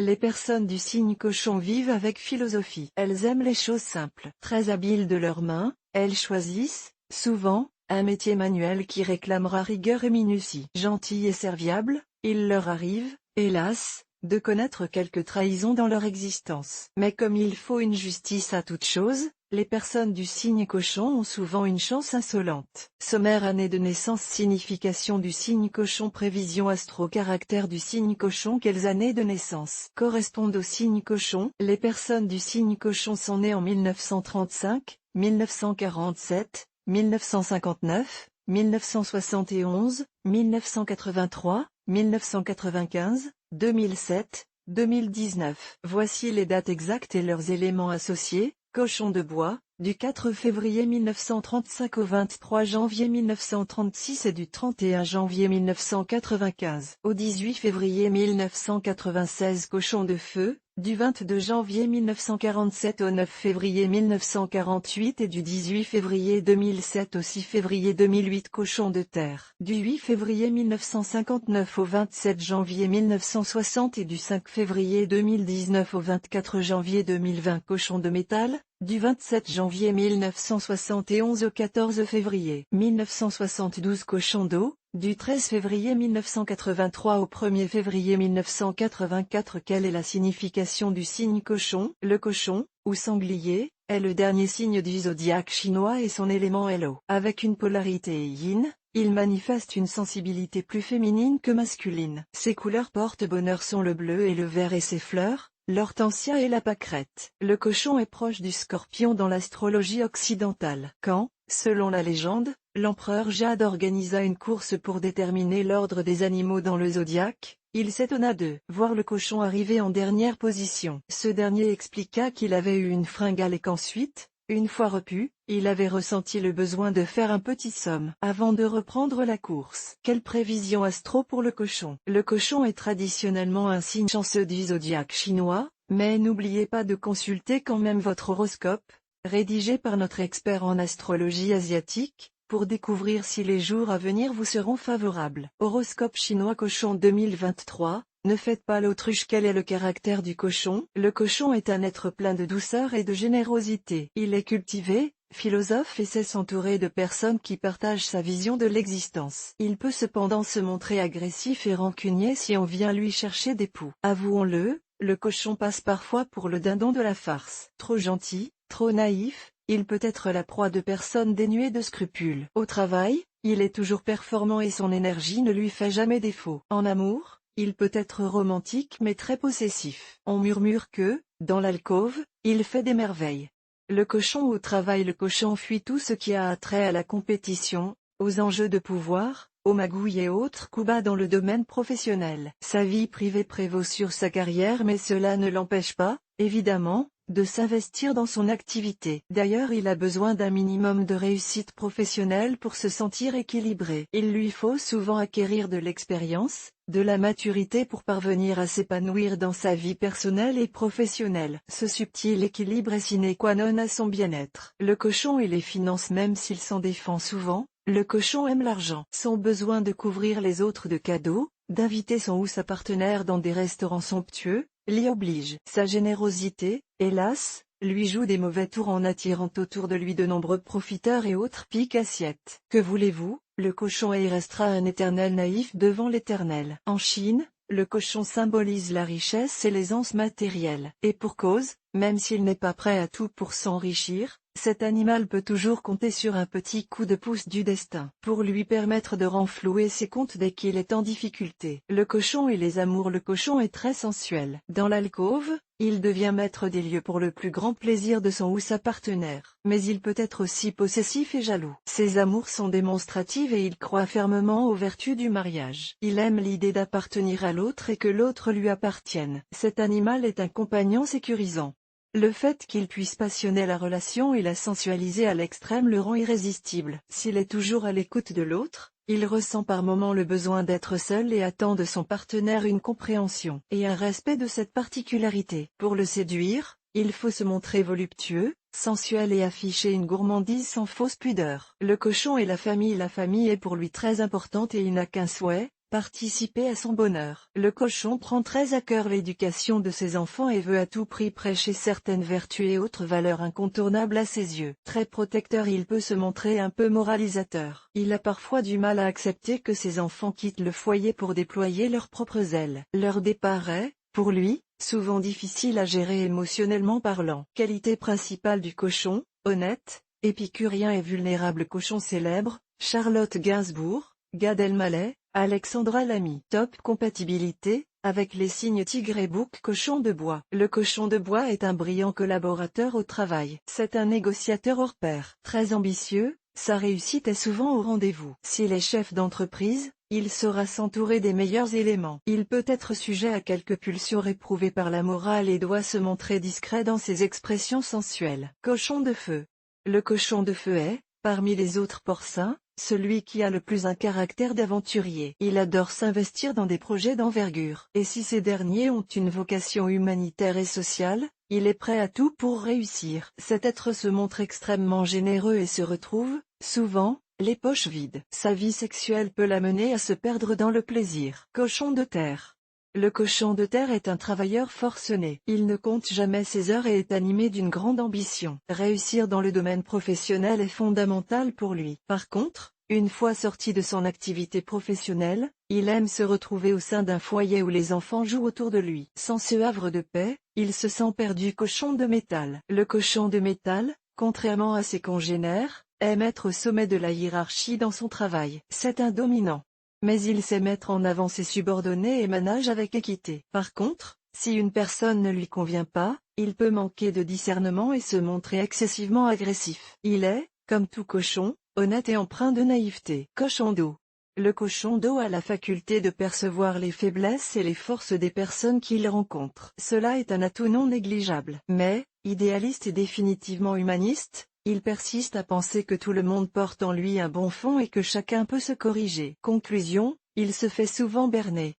Les personnes du signe cochon vivent avec philosophie. Elles aiment les choses simples. Très habiles de leurs mains, elles choisissent, souvent, un métier manuel qui réclamera rigueur et minutie. Gentilles et serviables, il leur arrive, hélas, de connaître quelques trahisons dans leur existence. Mais comme il faut une justice à toute chose, les personnes du signe cochon ont souvent une chance insolente. Sommaire: année de naissance, signification du signe cochon, prévision astro, caractère du signe cochon. Quelles années de naissance correspondent au signe cochon? Les personnes du signe cochon sont nées en 1935, 1947, 1959, 1971, 1983, 1995, 2007, 2019. Voici les dates exactes et leurs éléments associés. Cochon de bois, du 4 février 1935 au 23 janvier 1936 et du 31 janvier 1995 au 18 février 1996. Cochon de feu, du 22 janvier 1947 au 9 février 1948 et du 18 février 2007 au 6 février 2008. Cochon de terre, du 8 février 1959 au 27 janvier 1960 et du 5 février 2019 au 24 janvier 2020. Cochon de métal, du 27 janvier 1971 au 14 février 1972. Cochon d'eau, du 13 février 1983 au 1er février 1984. Quelle est la signification du signe cochon? Le cochon, ou sanglier, est le dernier signe du zodiaque chinois et son élément est l'eau. Avec une polarité yin, il manifeste une sensibilité plus féminine que masculine. Ses couleurs porte-bonheur sont le bleu et le vert et ses fleurs, l'hortensia et la pâquerette. Le cochon est proche du scorpion dans l'astrologie occidentale. Quand, selon la légende, l'empereur Jade organisa une course pour déterminer l'ordre des animaux dans le zodiaque, il s'étonna de voir le cochon arriver en dernière position. Ce dernier expliqua qu'il avait eu une fringale et qu'ensuite, une fois repu, il avait ressenti le besoin de faire un petit somme avant de reprendre la course. Quelle prévision astro pour le cochon? Le cochon est traditionnellement un signe chanceux du zodiaque chinois, mais n'oubliez pas de consulter quand même votre horoscope, rédigé par notre expert en astrologie asiatique, pour découvrir si les jours à venir vous seront favorables. Horoscope chinois cochon 2023. Ne faites pas l'autruche. Quel est le caractère du cochon? Le cochon est un être plein de douceur et de générosité. Il est cultivé, philosophe et sait s'entourer de personnes qui partagent sa vision de l'existence. Il peut cependant se montrer agressif et rancunier si on vient lui chercher des poux. Avouons-le, le cochon passe parfois pour le dindon de la farce. Trop gentil, trop naïf, il peut être la proie de personnes dénuées de scrupules. Au travail, il est toujours performant et son énergie ne lui fait jamais défaut. En amour, il peut être romantique mais très possessif. On murmure que, dans l'alcôve, il fait des merveilles. Le cochon au travail. Le cochon fuit tout ce qui a attrait à la compétition, aux enjeux de pouvoir, aux magouilles et autres coups bas dans le domaine professionnel. Sa vie privée prévaut sur sa carrière mais cela ne l'empêche pas, évidemment, de s'investir dans son activité. D'ailleurs, il a besoin d'un minimum de réussite professionnelle pour se sentir équilibré. Il lui faut souvent acquérir de l'expérience, de la maturité pour parvenir à s'épanouir dans sa vie personnelle et professionnelle. Ce subtil équilibre est sine qua non à son bien-être. Le cochon et les finances. Même s'il s'en défend souvent, le cochon aime l'argent. Son besoin de couvrir les autres de cadeaux, d'inviter son ou sa partenaire dans des restaurants somptueux, l'y oblige. Sa générosité, hélas, lui joue des mauvais tours en attirant autour de lui de nombreux profiteurs et autres piques-assiettes. Que voulez-vous, le cochon est et restera un éternel naïf devant l'éternel. En Chine, le cochon symbolise la richesse et l'aisance matérielle. Et pour cause, même s'il n'est pas prêt à tout pour s'enrichir, cet animal peut toujours compter sur un petit coup de pouce du destin pour lui permettre de renflouer ses comptes dès qu'il est en difficulté. Le cochon et les amours. Le cochon est très sensuel. Dans l'alcôve, il devient maître des lieux pour le plus grand plaisir de son ou sa partenaire. Mais il peut être aussi possessif et jaloux. Ses amours sont démonstratives et il croit fermement aux vertus du mariage. Il aime l'idée d'appartenir à l'autre et que l'autre lui appartienne. Cet animal est un compagnon sécurisant. Le fait qu'il puisse passionner la relation et la sensualiser à l'extrême le rend irrésistible. S'il est toujours à l'écoute de l'autre, il ressent par moments le besoin d'être seul et attend de son partenaire une compréhension et un respect de cette particularité. Pour le séduire, il faut se montrer voluptueux, sensuel et afficher une gourmandise sans fausse pudeur. Le cochon et la famille. La famille est pour lui très importante et il n'a qu'un souhait, participer à son bonheur. Le cochon prend très à cœur l'éducation de ses enfants et veut à tout prix prêcher certaines vertus et autres valeurs incontournables à ses yeux. Très protecteur, il peut se montrer un peu moralisateur. Il a parfois du mal à accepter que ses enfants quittent le foyer pour déployer leurs propres ailes. Leur départ est, pour lui, souvent difficile à gérer émotionnellement parlant. Qualité principale du cochon: honnête, épicurien et vulnérable. Cochon célèbre: Charlotte Gainsbourg, Gad Elmaleh, Alexandra Lamy. Top compatibilité avec les signes tigre et bouc. Cochon de bois. Le cochon de bois est un brillant collaborateur au travail. C'est un négociateur hors pair. Très ambitieux, sa réussite est souvent au rendez-vous. S'il est chef d'entreprise, il saura s'entourer des meilleurs éléments. Il peut être sujet à quelques pulsions réprouvées par la morale et doit se montrer discret dans ses expressions sensuelles. Cochon de feu. Le cochon de feu est, parmi les autres porcins, celui qui a le plus un caractère d'aventurier. Il adore s'investir dans des projets d'envergure. Et si ces derniers ont une vocation humanitaire et sociale, il est prêt à tout pour réussir. Cet être se montre extrêmement généreux et se retrouve, souvent, les poches vides. Sa vie sexuelle peut l'amener à se perdre dans le plaisir. Cochon de terre. Le cochon de terre est un travailleur forcené. Il ne compte jamais ses heures et est animé d'une grande ambition. Réussir dans le domaine professionnel est fondamental pour lui. Par contre, une fois sorti de son activité professionnelle, il aime se retrouver au sein d'un foyer où les enfants jouent autour de lui. Sans ce havre de paix, il se sent perdu. Cochon de métal. Le cochon de métal, contrairement à ses congénères, aime être au sommet de la hiérarchie dans son travail. C'est un dominant. Mais il sait mettre en avant ses subordonnés et manage avec équité. Par contre, si une personne ne lui convient pas, il peut manquer de discernement et se montrer excessivement agressif. Il est, comme tout cochon, honnête et empreint de naïveté. Cochon d'eau. Le cochon d'eau a la faculté de percevoir les faiblesses et les forces des personnes qu'il rencontre. Cela est un atout non négligeable. Mais, idéaliste et définitivement humaniste, il persiste à penser que tout le monde porte en lui un bon fond et que chacun peut se corriger. Conclusion: il se fait souvent berner.